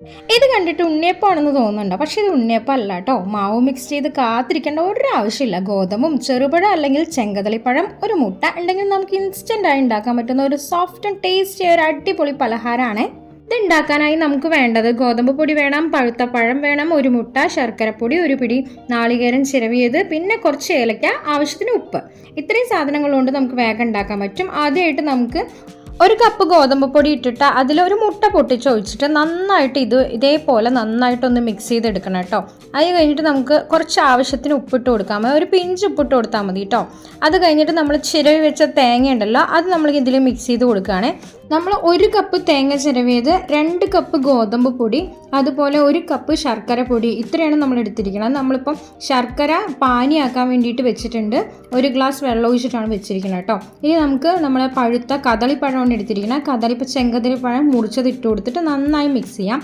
ഇത് കണ്ടിട്ട് ഉണ്ണിയപ്പമാണെന്ന് തോന്നുന്നുണ്ടോ? പക്ഷേ ഇത് ഉണ്ണിയപ്പം അല്ല കേട്ടോ. മാവ് മിക്സ് ചെയ്ത് കാത്തിരിക്കേണ്ട ഒരു ആവശ്യമില്ല. ഗോതമ്പും ചെറുപഴം അല്ലെങ്കിൽ ചെങ്കദളിപ്പഴം ഒരു മുട്ട ഉണ്ടെങ്കിൽ നമുക്ക് ഇൻസ്റ്റൻ്റായി ഉണ്ടാക്കാൻ പറ്റുന്ന ഒരു സോഫ്റ്റ് ആൻഡ് ടേസ്റ്റി ഒരു അടിപൊളി പലഹാരമാണ്. ഇത് ഉണ്ടാക്കാനായി നമുക്ക് വേണ്ടത് ഗോതമ്പ് പൊടി വേണം, പഴുത്ത പഴം വേണം, ഒരു മുട്ട, ശർക്കരപ്പൊടി, ഒരു പിടി നാളികേരം ചിരവിയത്, പിന്നെ കുറച്ച് ഏലക്ക, ആവശ്യത്തിന് ഉപ്പ്. ഇത്രയും സാധനങ്ങൾ കൊണ്ട് നമുക്ക് വേഗം ഉണ്ടാക്കാൻ പറ്റും. ആദ്യമായിട്ട് നമുക്ക് ഒരു കപ്പ് ഗോതമ്പ് പൊടി ഇട്ടിട്ട് അതിലൊരു മുട്ട പൊട്ടിച്ചൊഴിച്ചിട്ട് നന്നായിട്ട് ഇതേപോലെ നന്നായിട്ടൊന്ന് മിക്സ് ചെയ്തെടുക്കണം കേട്ടോ. അത് കഴിഞ്ഞിട്ട് നമുക്ക് കുറച്ച് ആവശ്യത്തിന് ഉപ്പിട്ട് കൊടുക്കാം, ഒരു പിഞ്ച് ഉപ്പിട്ട് കൊടുത്താൽ മതി കേട്ടോ. അത് കഴിഞ്ഞിട്ട് നമ്മൾ ചിരവി വെച്ച തേങ്ങ ഉണ്ടല്ലോ, അത് നമ്മൾ ഇതിൽ മിക്സ് ചെയ്ത് കൊടുക്കുകയാണ്. നമ്മൾ ഒരു കപ്പ് തേങ്ങ ചിരവിയത്, 2 കപ്പ് ഗോതമ്പ് പൊടി, അതുപോലെ 1 കപ്പ് ശർക്കര പൊടി, ഇത്രയാണ് നമ്മൾ എടുത്തിരിക്കുന്നത്. നമ്മളിപ്പം ശർക്കര പാനിയാക്കാൻ വേണ്ടിയിട്ട് വെച്ചിട്ടുണ്ട്. 1 ഗ്ലാസ് വെള്ളം ഒഴിച്ചിട്ടാണ് വെച്ചിരിക്കുന്നത് കേട്ടോ. ഇനി നമുക്ക് നമ്മളെ പഴുത്ത കദളിപ്പഴമാണ് എടുത്തിരിക്കുന്നത്. ചെങ്കദളിപ്പഴം മുറിച്ചത് ഇട്ട് കൊടുത്തിട്ട് നന്നായി മിക്സ് ചെയ്യാം.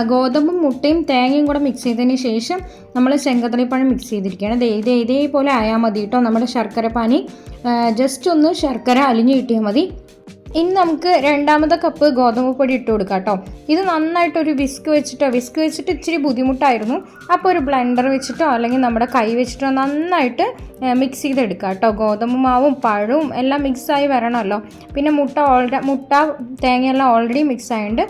ഗോതമ്പും മുട്ടയും തേങ്ങയും കൂടെ മിക്സ് ചെയ്തതിന് ശേഷം നമ്മൾ ചെങ്കദളിപ്പഴം മിക്സ് ചെയ്തിരിക്കുകയാണ്. ഇതേപോലെ ആയാൽ മതി കേട്ടോ. നമ്മുടെ ശർക്കര പാനി ജസ്റ്റ് ഒന്ന് ശർക്കര അലിഞ്ഞ് കിട്ടിയാൽ മതി. ഇനി നമുക്ക് രണ്ടാമത്തെ കപ്പ് ഗോതമ്പ് പൊടി ഇട്ട് കൊടുക്കാം കേട്ടോ. ഇത് നന്നായിട്ടൊരു വിസ്ക് വെച്ചിട്ട് ഇച്ചിരി ബുദ്ധിമുട്ടായിരുന്നു. അപ്പോൾ ഒരു ബ്ലെൻഡർ വെച്ചിട്ടോ അല്ലെങ്കിൽ നമ്മുടെ കൈ വെച്ചിട്ടോ നന്നായിട്ട് മിക്സ് ചെയ്തെടുക്കുക കേട്ടോ. ഗോതമ്പ് മാവും പഴവും എല്ലാം മിക്സായി വരണമല്ലോ. പിന്നെ മുട്ട തേങ്ങയെല്ലാം ഓൾറെഡി മിക്സ് ആയിട്ടുണ്ട്.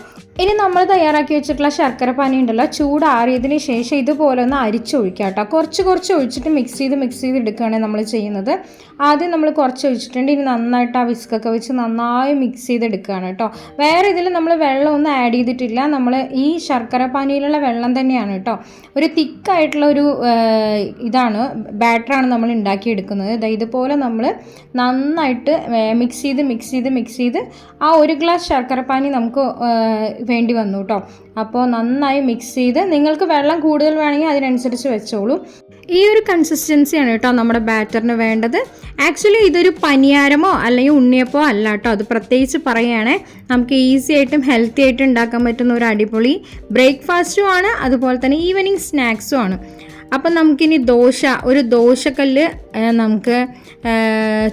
ഇനി നമ്മൾ തയ്യാറാക്കി വെച്ചിട്ടുള്ള ശർക്കര പാനി ഉണ്ടല്ലോ, ചൂടാറിയതിന് ശേഷം ഇതുപോലെ ഒന്ന് അരിച്ചൊഴിക്കുക കേട്ടോ. കുറച്ച് ഒഴിച്ചിട്ട് മിക്സ് ചെയ്ത് എടുക്കുകയാണ് നമ്മൾ ചെയ്യുന്നത്. ആദ്യം നമ്മൾ കുറച്ച് ഒഴിച്ചിട്ടുണ്ട്. ഇനി നന്നായിട്ട് ആ വിസ്കൊക്കെ വെച്ച് നന്നായി മിക്സ് ചെയ്തെടുക്കുകയാണ് കേട്ടോ. വേറെ ഇതിൽ നമ്മൾ വെള്ളമൊന്നും ആഡ് ചെയ്തിട്ടില്ല. നമ്മൾ ഈ ശർക്കര പാനിയിലുള്ള വെള്ളം തന്നെയാണ് കേട്ടോ. ഒരു തിക്കായിട്ടുള്ള ഒരു ബാറ്ററാണ് നമ്മൾ ഉണ്ടാക്കിയെടുക്കുന്നത്. ഇതുപോലെ നമ്മൾ നന്നായിട്ട് മിക്സ് ചെയ്ത് ആ 1 ഗ്ലാസ് ശർക്കര പാനി നമുക്ക് വേണ്ടി വന്നു കേട്ടോ. അപ്പോൾ നന്നായി മിക്സ് ചെയ്ത്, നിങ്ങൾക്ക് വെള്ളം കൂടുതൽ വേണമെങ്കിൽ അതിനനുസരിച്ച് വെച്ചോളൂ. ഈ ഒരു കൺസിസ്റ്റൻസിയാണ് കേട്ടോ നമ്മുടെ ബാറ്ററിന് വേണ്ടത്. ആക്ച്വലി ഇതൊരു പനിയാരമോ അല്ലെങ്കിൽ ഉണ്ണിയപ്പോ അല്ല കേട്ടോ. അത് പ്രത്യേകിച്ച് പറയുകയാണെ, നമുക്ക് ഈസി ആയിട്ടും ഹെൽത്തി ആയിട്ടും ഉണ്ടാക്കാൻ പറ്റുന്ന ഒരു അടിപൊളി ബ്രേക്ക്ഫാസ്റ്റും ആണ്, അതുപോലെ തന്നെ ഈവനിങ് സ്നാക്സും ആണ്. അപ്പം നമുക്കിനി ഒരു ദോശക്കല്ല് നമുക്ക്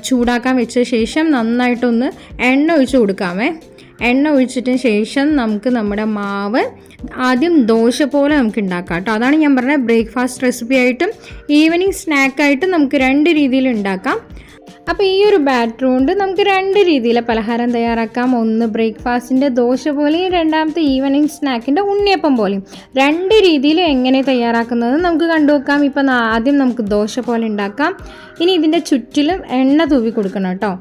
ചൂടാക്കാൻ വെച്ച ശേഷം നന്നായിട്ടൊന്ന് എണ്ണ ഒഴിച്ച് കൊടുക്കാമേ. എണ്ണ ഒഴിച്ചിട്ടതിന് ശേഷം നമുക്ക് നമ്മുടെ മാവ് ആദ്യം ദോശ പോലെ നമുക്ക് ഉണ്ടാക്കാം കേട്ടോ. അതാണ് ഞാൻ പറഞ്ഞത്, ബ്രേക്ക്ഫാസ്റ്റ് റെസിപ്പി ആയിട്ടും ഈവനിങ് സ്നാക്കായിട്ടും നമുക്ക് 2 രീതിയിൽ ഉണ്ടാക്കാം. അപ്പോൾ ഈ ഒരു ബാറ്റർ കൊണ്ട് നമുക്ക് 2 രീതിയിലെ പലഹാരം തയ്യാറാക്കാം. ഒന്ന് ബ്രേക്ക്ഫാസ്റ്റിൻ്റെ ദോശ പോലെയും, രണ്ടാമത്തെ ഈവനിങ് സ്നാക്കിൻ്റെ ഉണ്ണിയപ്പം പോലെയും. 2 രീതിയിൽ എങ്ങനെ തയ്യാറാക്കുന്നത് നമുക്ക് കണ്ടുവെക്കാം. ഇപ്പം ആദ്യം നമുക്ക് ദോശ പോലെ ഉണ്ടാക്കാം. ഇനി ഇതിൻ്റെ ചുറ്റിലും എണ്ണ തൂവി കൊടുക്കണം കേട്ടോ,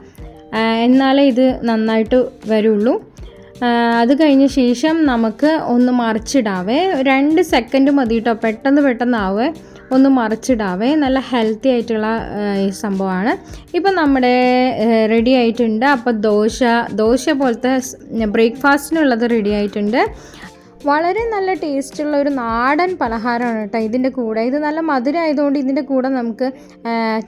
എന്നാലേ ഇത് നന്നായിട്ട് വരുള്ളൂ. അത് കഴിഞ്ഞ ശേഷം നമുക്ക് ഒന്ന് മറിച്ചിടാവേ. 2 സെക്കൻഡ് മതി കേട്ടോ, പെട്ടെന്നാവേ. ഒന്ന് മറിച്ചിടാവേ. നല്ല ഹെൽത്തി ആയിട്ടുള്ള ഈ സംഭവമാണ്. ഇപ്പം നമ്മുടെ റെഡി ആയിട്ടുണ്ട്. അപ്പോൾ ദോശ പോലത്തെ ബ്രേക്ക്ഫാസ്റ്റിനുള്ളത് റെഡി ആയിട്ടുണ്ട്. വളരെ നല്ല ടേസ്റ്റുള്ള ഒരു നാടൻ പലഹാരമാണ് കേട്ടോ ഇതിൻ്റെ കൂടെ. ഇത് നല്ല മധുരമായതുകൊണ്ട് ഇതിൻ്റെ കൂടെ നമുക്ക്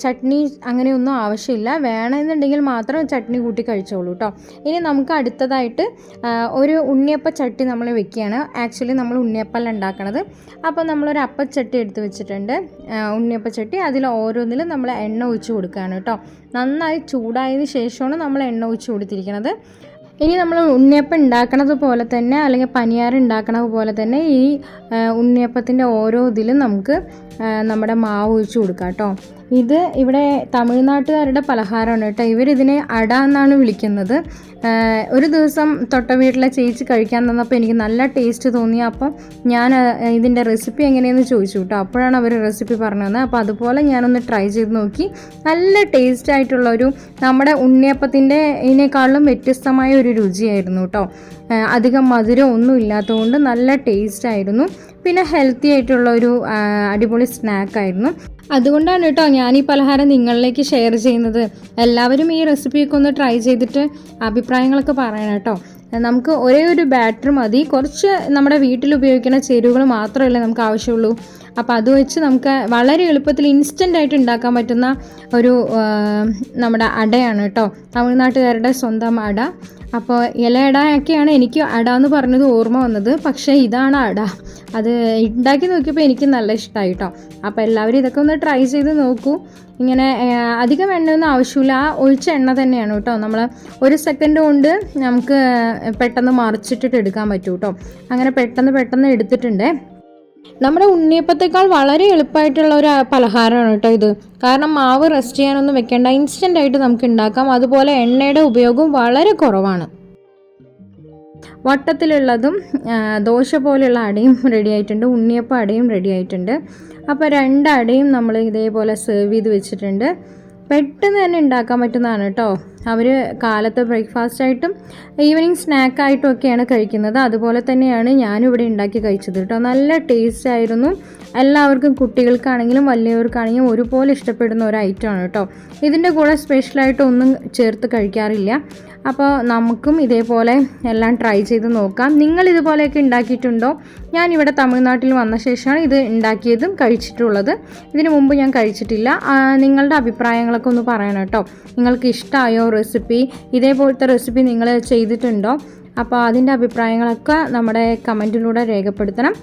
ചട്നി അങ്ങനെയൊന്നും ആവശ്യമില്ല. വേണമെന്നുണ്ടെങ്കിൽ മാത്രം ചട്നി കൂട്ടി കഴിച്ചോളൂ കേട്ടോ. ഇനി നമുക്ക് അടുത്തതായിട്ട് ഒരു ഉണ്ണിയപ്പ ചട്ടി നമ്മൾ വെക്കുകയാണ്. ആക്ച്വലി നമ്മൾ ഉണ്ണിയപ്പല്ല ഉണ്ടാക്കണത്. അപ്പോൾ നമ്മളൊരു അപ്പച്ചട്ടി എടുത്ത് വെച്ചിട്ടുണ്ട്, ഉണ്ണിയപ്പച്ചട്ടി. അതിൽ ഓരോന്നിലും നമ്മൾ എണ്ണ ഒഴിച്ച് കൊടുക്കുകയാണ് കേട്ടോ. നന്നായി ചൂടായതിന് ശേഷമാണ് നമ്മൾ എണ്ണ ഒഴിച്ച് കൊടുത്തിരിക്കുന്നത്. ഇനി നമ്മൾ ഉണ്ണിയപ്പം ഉണ്ടാക്കണത് പോലെ തന്നെ, അല്ലെങ്കിൽ പനിയാരം ഉണ്ടാക്കണത് പോലെ തന്നെ ഈ ഉണ്ണിയപ്പത്തിൻ്റെ ഓരോ ഇതിലും നമുക്ക് നമ്മുടെ മാവ് ഒഴിച്ച് കൊടുക്കാം കേട്ടോ. ഇത് ഇവിടെ തമിഴ്നാട്ടുകാരുടെ പലഹാരമാണ് കേട്ടോ. ഇവരിതിനെ അട എന്നാണ് വിളിക്കുന്നത്. ഒരു ദിവസം തൊട്ട വീട്ടിലെ ചേച്ചി കഴിക്കാൻ തന്നപ്പോൾ എനിക്ക് നല്ല ടേസ്റ്റ് തോന്നി. അപ്പം ഞാൻ ഇതിൻ്റെ റെസിപ്പി എങ്ങനെയെന്ന് ചോദിച്ചു കേട്ടോ. അപ്പോഴാണ് അവർ റെസിപ്പി പറഞ്ഞു തന്നത്. അപ്പോൾ അതുപോലെ ഞാനൊന്ന് ട്രൈ ചെയ്ത് നോക്കി. നല്ല ടേസ്റ്റ് ആയിട്ടുള്ളൊരു, നമ്മുടെ ഉണ്ണിയപ്പത്തിൻ്റെ ഇതിനേക്കാളും വ്യത്യസ്തമായ ഒരു രുചിയായിരുന്നു കേട്ടോ. അധികം മധുരം ഒന്നും ഇല്ലാത്തതുകൊണ്ട് നല്ല ടേസ്റ്റ് ആയിരുന്നു. പിന്നെ ഹെൽത്തി ആയിട്ടുള്ളൊരു അടിപൊളി സ്നാക്കായിരുന്നു. അതുകൊണ്ടാണ് കേട്ടോ ഞാൻ ഈ പലഹാരം നിങ്ങളിലേക്ക് ഷെയർ ചെയ്യുന്നത്. എല്ലാവരും ഈ റെസിപ്പിയൊക്കെ ഒന്ന് ട്രൈ ചെയ്തിട്ട് അഭിപ്രായങ്ങളൊക്കെ പറയണം കേട്ടോ. നമുക്ക് ഒരേ ഒരു ബാറ്റർ മതി. കുറച്ച് നമ്മുടെ വീട്ടിൽ ഉപയോഗിക്കുന്ന ചേരുവകൾ മാത്രമല്ലേ നമുക്ക് ആവശ്യമുള്ളൂ. അപ്പോൾ അത് വെച്ച് നമുക്ക് വളരെ എളുപ്പത്തിൽ ഇൻസ്റ്റൻ്റായിട്ട് ഉണ്ടാക്കാൻ പറ്റുന്ന ഒരു നമ്മുടെ അടയാണ് കേട്ടോ, തമിഴ്നാട്ടുകാരുടെ സ്വന്തം അട. അപ്പോൾ ഇലയടയൊക്കെയാണ് എനിക്ക് അട എന്ന് പറഞ്ഞത് ഓർമ്മ വന്നത്, പക്ഷേ ഇതാണ് അട. അത് ഉണ്ടാക്കി നോക്കിയപ്പോൾ എനിക്ക് നല്ല ഇഷ്ടമായി കേട്ടോ. അപ്പോൾ എല്ലാവരും ഇതൊക്കെ ഒന്ന് ട്രൈ ചെയ്ത് നോക്കൂ. ഇങ്ങനെ അധികം എണ്ണയൊന്നും ആവശ്യമില്ല, ആ ഒഴിച്ച എണ്ണ തന്നെയാണ് കേട്ടോ. നമ്മൾ 1 സെക്കൻഡ് കൊണ്ട് നമുക്ക് പെട്ടെന്ന് മറിച്ചിട്ടിട്ട് എടുക്കാൻ പറ്റും കേട്ടോ. അങ്ങനെ പെട്ടെന്ന് എടുത്തിട്ടുണ്ട്. നമ്മുടെ ഉണ്ണിയപ്പത്തേക്കാൾ വളരെ എളുപ്പമായിട്ടുള്ള ഒരു പലഹാരമാണ് കേട്ടോ ഇത്. കാരണം മാവ് റെസ്റ്റ് ചെയ്യാനൊന്നും വെക്കേണ്ട, ഇൻസ്റ്റൻ്റ് ആയിട്ട് നമുക്ക് ഉണ്ടാക്കാം. അതുപോലെ എണ്ണയുടെ ഉപയോഗം വളരെ കുറവാണ്. വട്ടത്തിലുള്ളതും ദോശ പോലെയുള്ള അടയും റെഡി ആയിട്ടുണ്ട്, ഉണ്ണിയപ്പ അടയും റെഡി ആയിട്ടുണ്ട്. അപ്പോൾ 2 അടയും നമ്മൾ ഇതേപോലെ സെർവ് ചെയ്ത് വെച്ചിട്ടുണ്ട്. പെട്ടെന്ന് തന്നെ ഉണ്ടാക്കാൻ പറ്റുന്നതാണ് കേട്ടോ. അവർ കാലത്ത് ബ്രേക്ക്ഫാസ്റ്റായിട്ടും ഈവനിങ് സ്നാക്കായിട്ടും ഒക്കെയാണ് കഴിക്കുന്നത്. അതുപോലെ തന്നെയാണ് ഞാനും ഇവിടെ ഉണ്ടാക്കി കഴിച്ചത് കേട്ടോ. നല്ല ടേസ്റ്റ് ആയിരുന്നു. എല്ലാവർക്കും, കുട്ടികൾക്കാണെങ്കിലും വലിയവർക്കാണെങ്കിലും ഒരുപോലെ ഇഷ്ടപ്പെടുന്ന ഒരു ഐറ്റമാണ് കേട്ടോ. ഇതിൻ്റെ കൂടെ സ്പെഷ്യലായിട്ടൊന്നും ചേർത്ത് കഴിക്കാറില്ല. അപ്പോൾ നമുക്കും ഇതേപോലെ എല്ലാം ട്രൈ ചെയ്ത് നോക്കാം. നിങ്ങൾ ഇതുപോലെയൊക്കെ ഉണ്ടാക്കിയിട്ടുണ്ടോ? ഞാനിവിടെ തമിഴ്നാട്ടിൽ വന്ന ശേഷമാണ് ഇത് ഉണ്ടാക്കിയതും കഴിച്ചിട്ടുള്ളത്. ഇതിനു മുമ്പ് ഞാൻ കഴിച്ചിട്ടില്ല. നിങ്ങളുടെ അഭിപ്രായങ്ങളൊക്കെ ഒന്ന് പറയണം കേട്ടോ. നിങ്ങൾക്ക് ഇഷ്ടമായോ റെസിപ്പി? ഇതേപോലത്തെ റെസിപ്പി നിങ്ങൾ ചെയ്തിട്ടുണ്ടോ? അപ്പോൾ അതിൻ്റെ അഭിപ്രായങ്ങളൊക്കെ നമ്മുടെ കമൻറ്റിലൂടെ രേഖപ്പെടുത്തണം.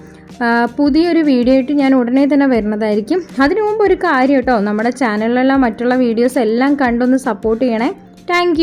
പുതിയൊരു വീഡിയോ ആയിട്ട് ഞാൻ ഉടനെ തന്നെ വരുന്നതായിരിക്കും. അതിനു മുമ്പ് ഒരു കാര്യം കേട്ടോ, നമ്മുടെ ചാനലിലുള്ള മറ്റുള്ള വീഡിയോസ് എല്ലാം കണ്ടൊന്ന് സപ്പോർട്ട് ചെയ്യണേ. താങ്ക്